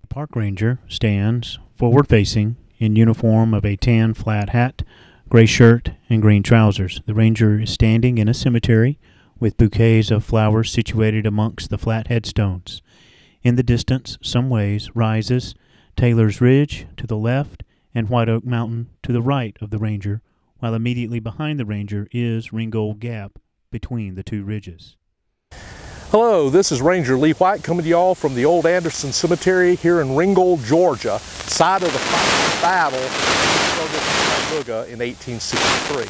Park ranger stands forward-facing in uniform of a tan flat hat, gray shirt, and green trousers. The ranger is standing in a cemetery with bouquets of flowers situated amongst the flat headstones. In the distance, some ways, rises Taylor's Ridge to the left and White Oak Mountain to the right of the ranger, while immediately behind the ranger is Ringgold Gap between the two ridges. Hello, this is Ranger Lee White coming to y'all from the old Anderson Cemetery here in Ringgold, Georgia, site of the final battle of Chattanooga in 1863.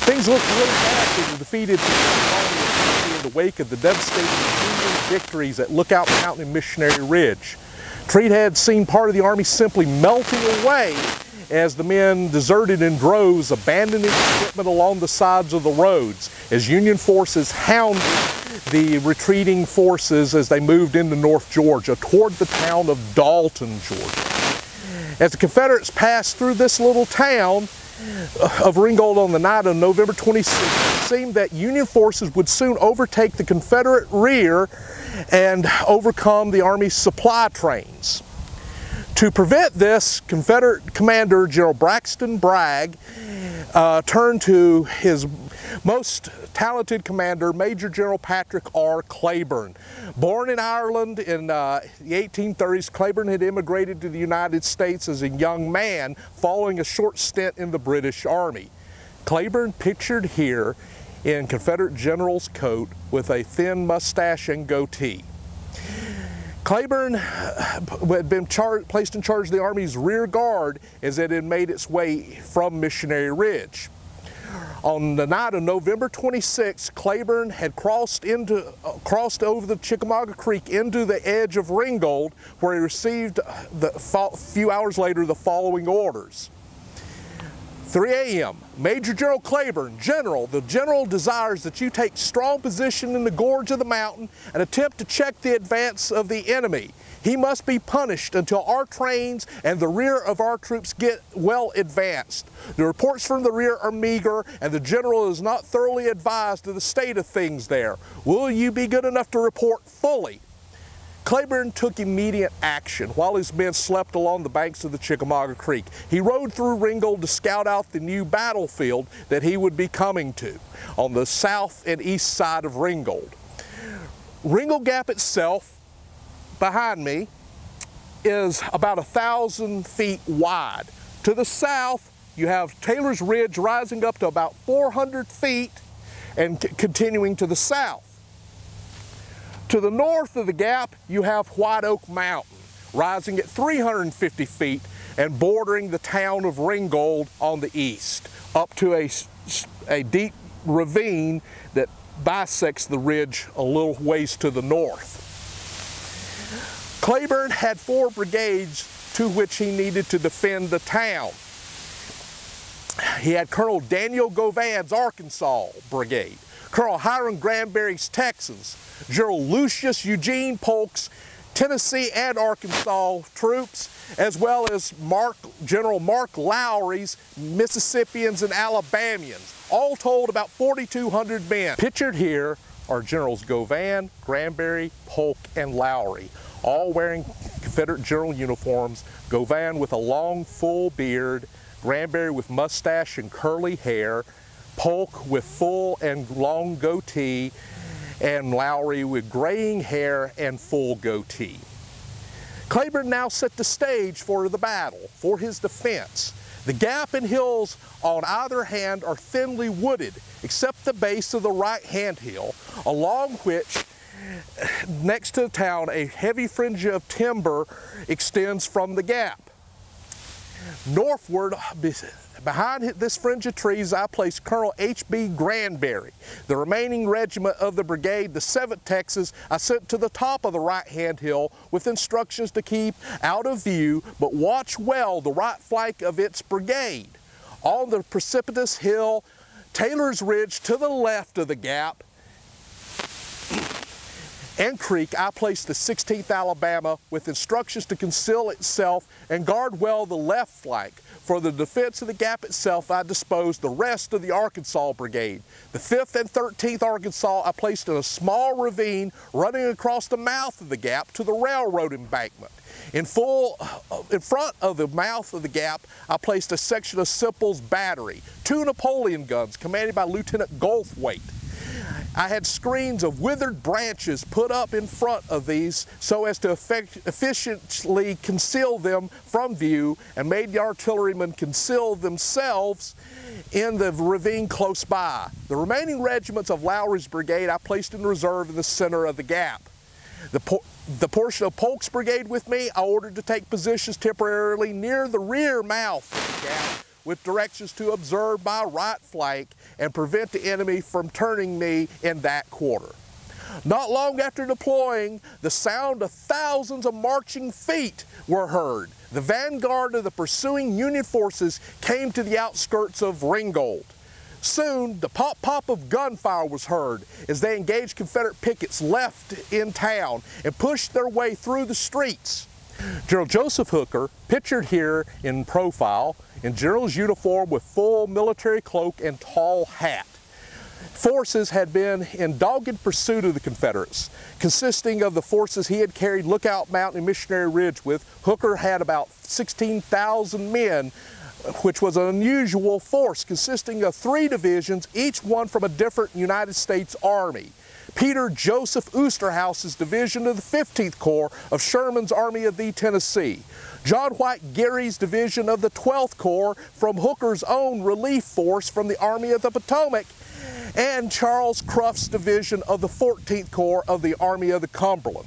Things looked really bad for the defeated Army of Tennessee in the wake of the devastating Union victories at Lookout Mountain and Missionary Ridge. Treat had seen part of the army simply melting away as the men deserted in droves, abandoning equipment along the sides of the roads as Union forces hounded the retreating forces as they moved into North Georgia toward the town of Dalton, Georgia. As the Confederates passed through this little town of Ringgold on the night of November 26th, it seemed that Union forces would soon overtake the Confederate rear and overcome the Army's supply trains. To prevent this, Confederate Commander General Braxton Bragg turned to his most talented commander, Major General Patrick R. Cleburne. Born in Ireland in the 1830s, Cleburne had immigrated to the United States as a young man following a short stint in the British Army. Cleburne, pictured here in Confederate general's coat with a thin mustache and goatee. Cleburne had been placed in charge of the Army's rear guard as it had made its way from Missionary Ridge. On the night of November 26, Cleburne had crossed over the Chickamauga Creek into the edge of Ringgold, where he received few hours later the following orders. 3 a.m. Major General Cleburne, General, the General desires that you take strong position in the gorge of the mountain and attempt to check the advance of the enemy. He must be punished until our trains and the rear of our troops get well advanced. The reports from the rear are meager and the General is not thoroughly advised of the state of things there. Will you be good enough to report fully? Cleburne took immediate action while his men slept along the banks of the Chickamauga Creek. He rode through Ringgold to scout out the new battlefield that he would be coming to on the south and east side of Ringgold. Ringgold Gap itself, behind me, is about 1,000 feet wide. To the south, you have Taylor's Ridge rising up to about 400 feet and continuing to the south. To the north of the gap, you have White Oak Mountain, rising at 350 feet and bordering the town of Ringgold on the east, up to a deep ravine that bisects the ridge a little ways to the north. Cleburne had 4 brigades to which he needed to defend the town. He had Colonel Daniel Govan's Arkansas Brigade, Colonel Hiram Granberry's Texans, General Lucius Eugene Polk's Tennessee and Arkansas troops, as well as General Mark Lowry's Mississippians and Alabamians, all told about 4,200 men. Pictured here are Generals Govan, Granberry, Polk, and Lowry, all wearing Confederate general uniforms, Govan with a long full beard, Granberry with mustache and curly hair, Polk with full and long goatee, and Lowry with graying hair and full goatee. Cleburne now set the stage for the battle, for his defense. The gap and hills on either hand are thinly wooded, except the base of the right-hand hill, along which, next to the town, a heavy fringe of timber extends from the gap. Northward, behind this fringe of trees, I placed Colonel H.B. Granberry. The remaining regiment of the brigade, the 7th Texas, I sent to the top of the right-hand hill with instructions to keep out of view, but watch well the right flank of its brigade. On the precipitous hill, Taylor's Ridge to the left of the gap, and creek, I placed the 16th Alabama with instructions to conceal itself and guard well the left flank, For the defense of the Gap itself, I disposed the rest of the Arkansas Brigade. The 5th and 13th Arkansas I placed in a small ravine running across the mouth of the Gap to the railroad embankment. In front of the mouth of the Gap, I placed a section of Semple's battery, 2 Napoleon guns commanded by Lieutenant Goldthwait. I had screens of withered branches put up in front of these so as to efficiently conceal them from view, and made the artillerymen conceal themselves in the ravine close by. The remaining regiments of Lowry's brigade I placed in reserve in the center of the Gap. The portion of Polk's brigade with me I ordered to take positions temporarily near the rear mouth of the Gap, with directions to observe my right flank and prevent the enemy from turning me in that quarter. Not long after deploying, the sound of thousands of marching feet were heard. The vanguard of the pursuing Union forces came to the outskirts of Ringgold. Soon, the pop-pop of gunfire was heard as they engaged Confederate pickets left in town and pushed their way through the streets. General Joseph Hooker, pictured here in profile, in general's uniform with full military cloak and tall hat. Forces had been in dogged pursuit of the Confederates. Consisting of the forces he had carried Lookout Mountain and Missionary Ridge with, Hooker had about 16,000 men, which was an unusual force consisting of 3 divisions, each one from a different United States Army. Peter Joseph Oosterhouse's division of the 15th Corps of Sherman's Army of the Tennessee. John White Geary's division of the 12th Corps from Hooker's own relief force from the Army of the Potomac, and Charles Cruft's division of the 14th Corps of the Army of the Cumberland.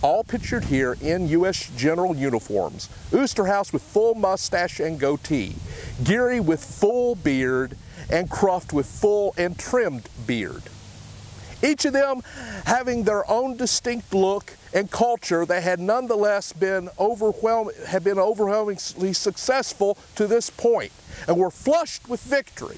All pictured here in U.S. general uniforms. Oosterhouse with full mustache and goatee, Geary with full beard, and Cruft with full and trimmed beard. Each of them having their own distinct look and culture that had nonetheless been overwhelmingly successful to this point, and were flushed with victory.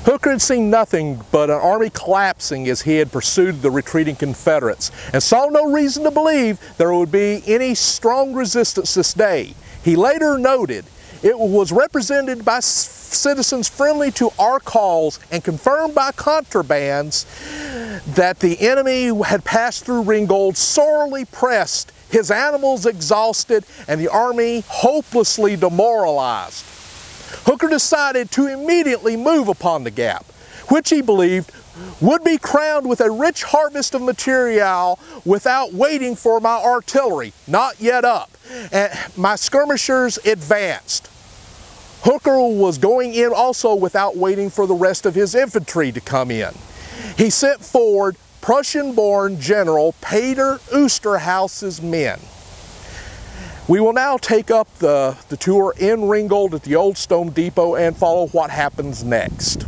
Hooker had seen nothing but an army collapsing as he had pursued the retreating Confederates, and saw no reason to believe there would be any strong resistance this day. He later noted, "It was represented by citizens friendly to our cause and confirmed by contrabands that the enemy had passed through Ringgold sorely pressed, his animals exhausted, and the army hopelessly demoralized." Hooker decided to immediately move upon the Gap, which he believed would be crowned with a rich harvest of material without waiting for my artillery, not yet up, and my skirmishers advanced. Hooker was going in also without waiting for the rest of his infantry to come in. He sent forward Prussian-born General Peter Oosterhouse's men. We will now take up the tour in Ringgold at the Old Stone Depot and follow what happens next.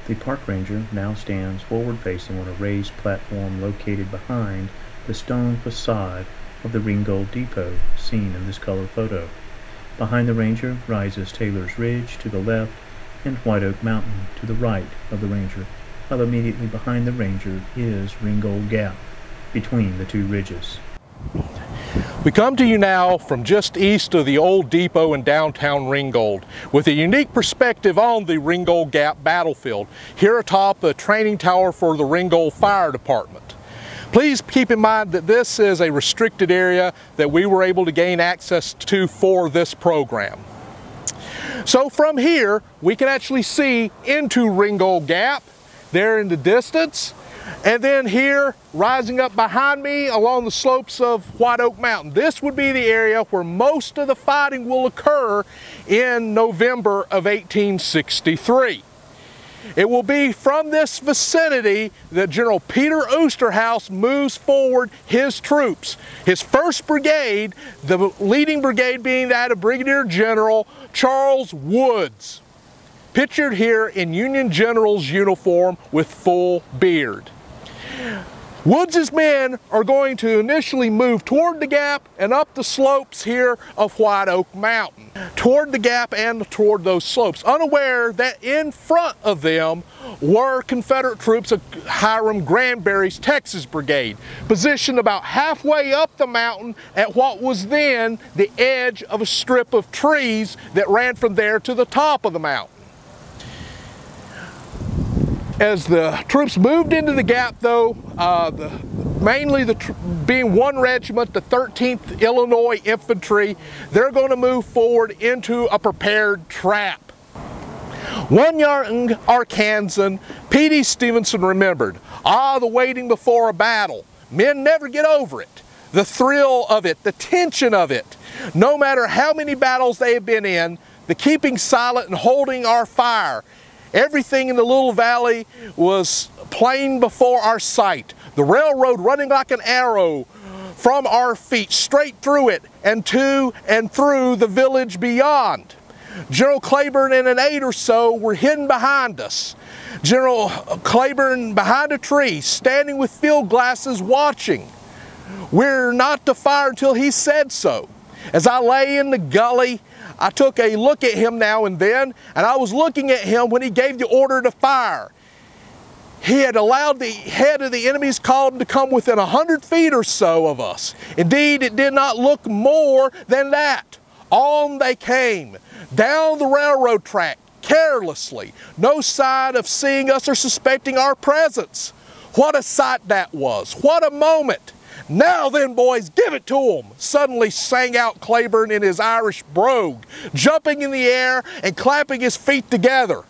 The park ranger now stands forward-facing on a raised platform located behind the stone facade of the Ringgold Depot seen in this color photo. Behind the ranger rises Taylor's Ridge to the left and White Oak Mountain to the right of the ranger, while immediately behind the ranger is Ringgold Gap between the 2 ridges. We come to you now from just east of the old depot in downtown Ringgold, with a unique perspective on the Ringgold Gap battlefield, here atop the training tower for the Ringgold Fire Department. Please keep in mind that this is a restricted area that we were able to gain access to for this program. So from here, we can actually see into Ringgold Gap, there in the distance, and then here, rising up behind me along the slopes of White Oak Mountain. This would be the area where most of the fighting will occur in November of 1863. It will be from this vicinity that General Peter Oosterhouse moves forward his troops. His 1st Brigade, the leading brigade being that of Brigadier General Charles Woods, pictured here in Union General's uniform with full beard. Woods' men are going to initially move toward the gap and up the slopes here of White Oak Mountain, toward the gap and toward those slopes, unaware that in front of them were Confederate troops of Hiram Granberry's Texas Brigade, positioned about halfway up the mountain at what was then the edge of a strip of trees that ran from there to the top of the mountain. As the troops moved into the gap, though, being one regiment, the 13th Illinois Infantry, they're going to move forward into a prepared trap. One young Arkansan, P.D. Stevenson, remembered, the waiting before a battle. Men never get over it. The thrill of it, the tension of it. No matter how many battles they have been in, the keeping silent and holding our fire. Everything in the little valley was plain before our sight. The railroad running like an arrow from our feet, straight through it and to and through the village beyond. General Claiborne and an aide or so were hidden behind us. General Claiborne behind a tree, standing with field glasses watching. We're not to fire until he said so. As I lay in the gully, I took a look at him now and then, and I was looking at him when he gave the order to fire. He had allowed the head of the enemy's column to come within 100 feet or so of us. Indeed, it did not look more than that. On they came, down the railroad track, carelessly, no sign of seeing us or suspecting our presence. What a sight that was! What a moment! "Now then, boys, give it to 'em!" suddenly sang out Claiborne in his Irish brogue, jumping in the air and clapping his feet together.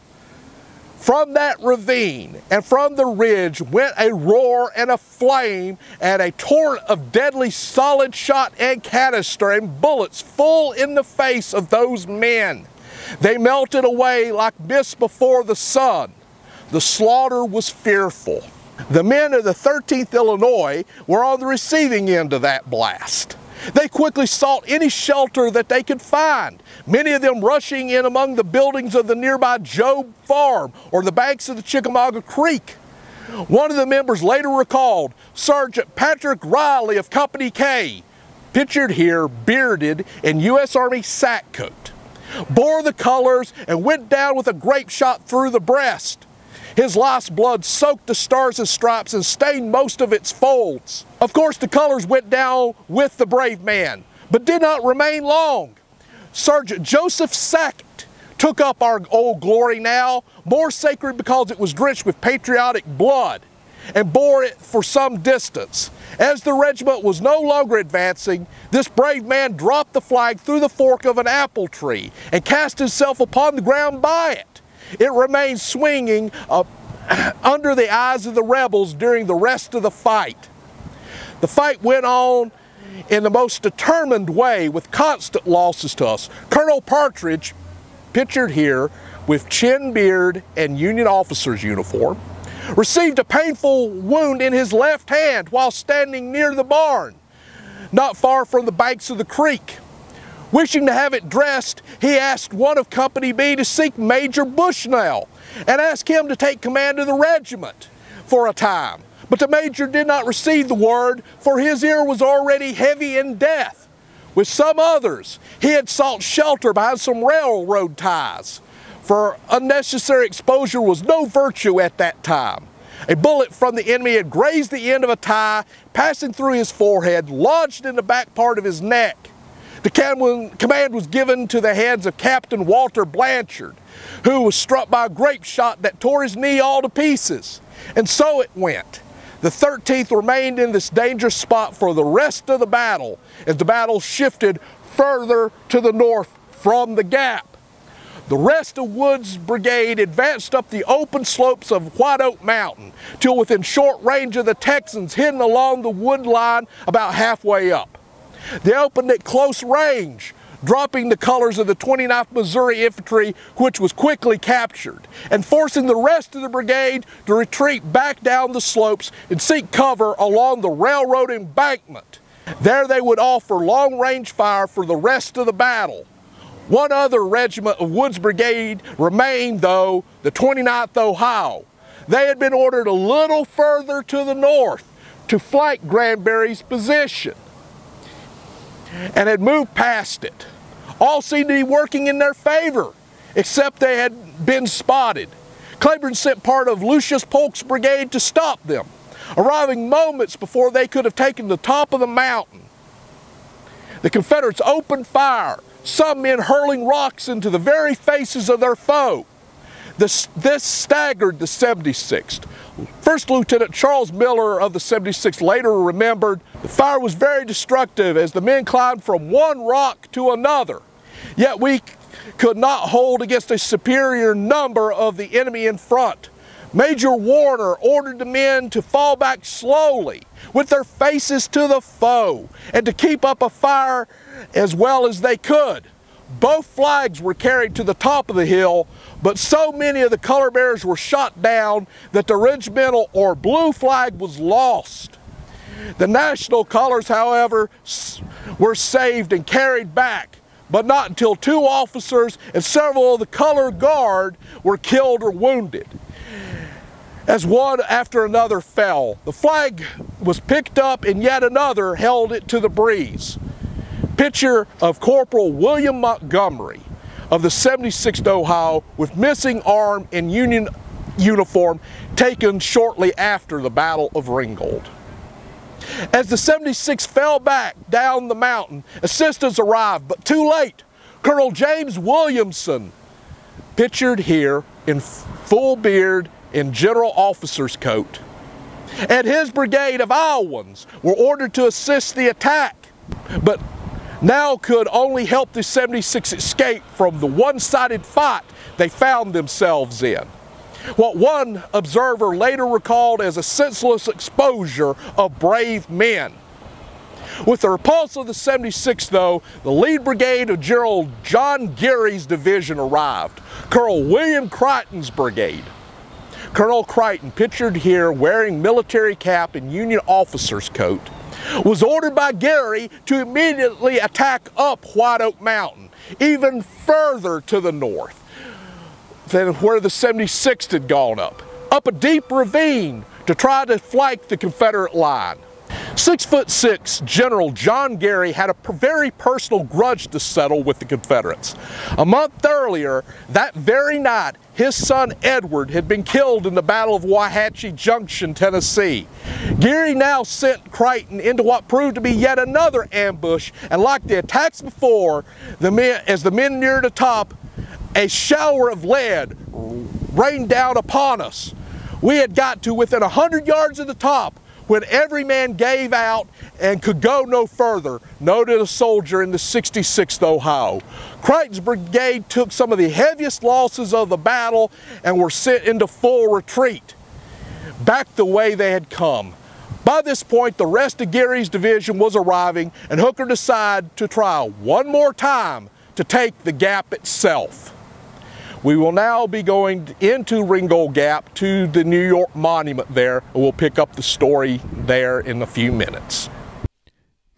From that ravine and from the ridge went a roar and a flame and a torrent of deadly solid shot and canister and bullets full in the face of those men. They melted away like mist before the sun. The slaughter was fearful. The men of the 13th Illinois were on the receiving end of that blast. They quickly sought any shelter that they could find, many of them rushing in among the buildings of the nearby Job Farm or the banks of the Chickamauga Creek. One of the members later recalled, Sergeant Patrick Reilly of Company K, pictured here bearded in U.S. Army sack coat, bore the colors and went down with a grape shot through the breast. His life's blood soaked the Stars and Stripes and stained most of its folds. Of course, the colors went down with the brave man, but did not remain long. Sergeant Joseph Sackett took up our old glory now, more sacred because it was drenched with patriotic blood, and bore it for some distance. As the regiment was no longer advancing, this brave man dropped the flag through the fork of an apple tree and cast himself upon the ground by it. It remained swinging under the eyes of the rebels during the rest of the fight. The fight went on in the most determined way with constant losses to us. Colonel Partridge, pictured here with chin beard and Union officer's uniform, received a painful wound in his left hand while standing near the barn, not far from the banks of the creek. Wishing to have it dressed, he asked one of Company B to seek Major Bushnell and ask him to take command of the regiment for a time. But the major did not receive the word, for his ear was already heavy in death. With some others, he had sought shelter behind some railroad ties, for unnecessary exposure was no virtue at that time. A bullet from the enemy had grazed the end of a tie, passing through his forehead, lodged in the back part of his neck. The command was given to the hands of Captain Walter Blanchard, who was struck by a grape shot that tore his knee all to pieces. And so it went. The 13th remained in this dangerous spot for the rest of the battle, as the battle shifted further to the north from the gap. The rest of Wood's brigade advanced up the open slopes of White Oak Mountain till within short range of the Texans hidden along the wood line about halfway up. They opened at close range, dropping the colors of the 29th Missouri Infantry, which was quickly captured, and forcing the rest of the brigade to retreat back down the slopes and seek cover along the railroad embankment. There they would offer long-range fire for the rest of the battle. One other regiment of Wood's brigade remained, though, the 29th Ohio. They had been ordered a little further to the north, to flank Granbury's position and had moved past it. All seemed to be working in their favor, except they had been spotted. Claiborne sent part of Lucius Polk's brigade to stop them, arriving moments before they could have taken the top of the mountain. The Confederates opened fire, some men hurling rocks into the very faces of their foe. This staggered the 76th. First Lieutenant Charles Miller of the 76th later remembered, the fire was very destructive as the men climbed from one rock to another. Yet we could not hold against a superior number of the enemy in front. Major Warner ordered the men to fall back slowly with their faces to the foe and to keep up a fire as well as they could. Both flags were carried to the top of the hill, but so many of the color bearers were shot down that the regimental or blue flag was lost. The national colors, however, were saved and carried back, but not until 2 officers and several of the color guard were killed or wounded, as one after another fell. The flag was picked up and yet another held it to the breeze. Picture of Corporal William Montgomery of the 76th Ohio with missing arm and Union uniform taken shortly after the Battle of Ringgold. As the 76th fell back down the mountain, assistance arrived, but too late. Colonel James Williamson, pictured here in full beard and general officer's coat, and his brigade of Iowans were ordered to assist the attack, but now could only help the 76th escape from the one-sided fight they found themselves in. What one observer later recalled as a senseless exposure of brave men. With the repulse of the 76th, though, the lead brigade of General John Geary's division arrived, Colonel William Crichton's brigade. Colonel Crichton, pictured here wearing military cap and Union officer's coat, was ordered by Geary to immediately attack up White Oak Mountain, even further to the north than where the 76th had gone up a deep ravine to try to flank the Confederate line. 6'6" General John Geary had a very personal grudge to settle with the Confederates. A month earlier, that very night, his son Edward had been killed in the Battle of Wauhatchie Junction, Tennessee. Geary now sent Crichton into what proved to be yet another ambush, and like the attacks before, as the men neared the top, a shower of lead rained down upon us. We had got to within 100 yards of the top when every man gave out and could go no further, noted a soldier in the 66th Ohio. Crichton's brigade took some of the heaviest losses of the battle and were sent into full retreat, back the way they had come. By this point, the rest of Geary's division was arriving, and Hooker decided to try one more time to take the Gap itself. We will now be going into Ringgold Gap to the New York Monument there, and we'll pick up the story there in a few minutes.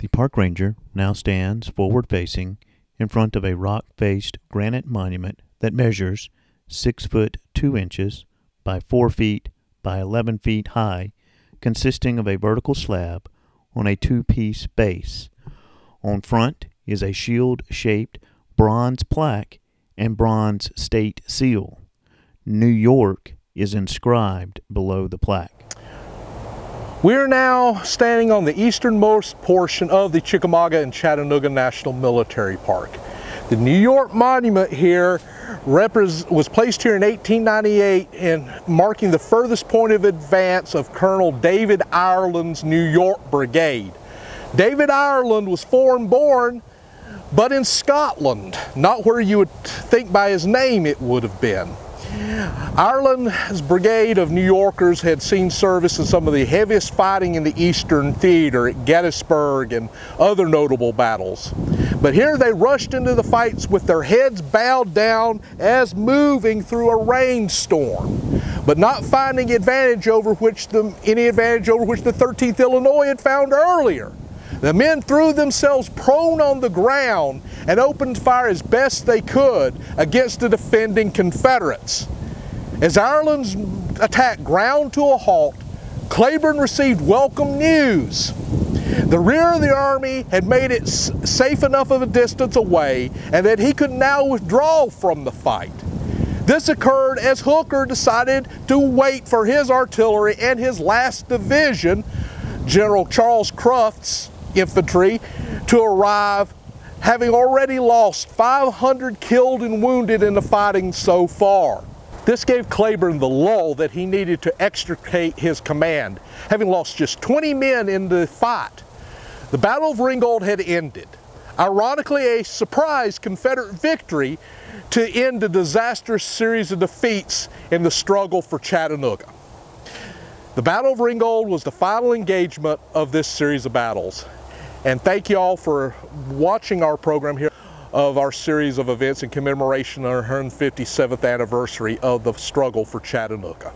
The park ranger now stands forward-facing in front of a rock-faced granite monument that measures 6 foot 2 inches by 4 feet by 11 feet high, consisting of a vertical slab on a 2-piece base. On front is a shield-shaped bronze plaque and bronze state seal. New York is inscribed below the plaque. We're now standing on the easternmost portion of the Chickamauga and Chattanooga National Military Park. The New York Monument here was placed here in 1898 and marking the furthest point of advance of Colonel David Ireland's New York Brigade. David Ireland was foreign-born, but in Scotland, not where you would think by his name it would have been. Ireland's brigade of New Yorkers had seen service in some of the heaviest fighting in the Eastern Theater at Gettysburg and other notable battles. But here they rushed into the fights with their heads bowed down as moving through a rainstorm, but not finding any advantage over which the 13th Illinois had found earlier. The men threw themselves prone on the ground and opened fire as best they could against the defending Confederates. As Ireland's attack ground to a halt, Claiborne received welcome news. The rear of the army had made it safe enough of a distance away, and that he could now withdraw from the fight. This occurred as Hooker decided to wait for his artillery and his last division, General Charles Cruft's infantry, to arrive, having already lost 500 killed and wounded in the fighting so far. This gave Claiborne the lull that he needed to extricate his command, having lost just 20 men in the fight. The Battle of Ringgold had ended. Ironically, a surprise Confederate victory to end a disastrous series of defeats in the struggle for Chattanooga. The Battle of Ringgold was the final engagement of this series of battles. And thank you all for watching our program here of our series of events in commemoration of our 157th anniversary of the struggle for Chattanooga.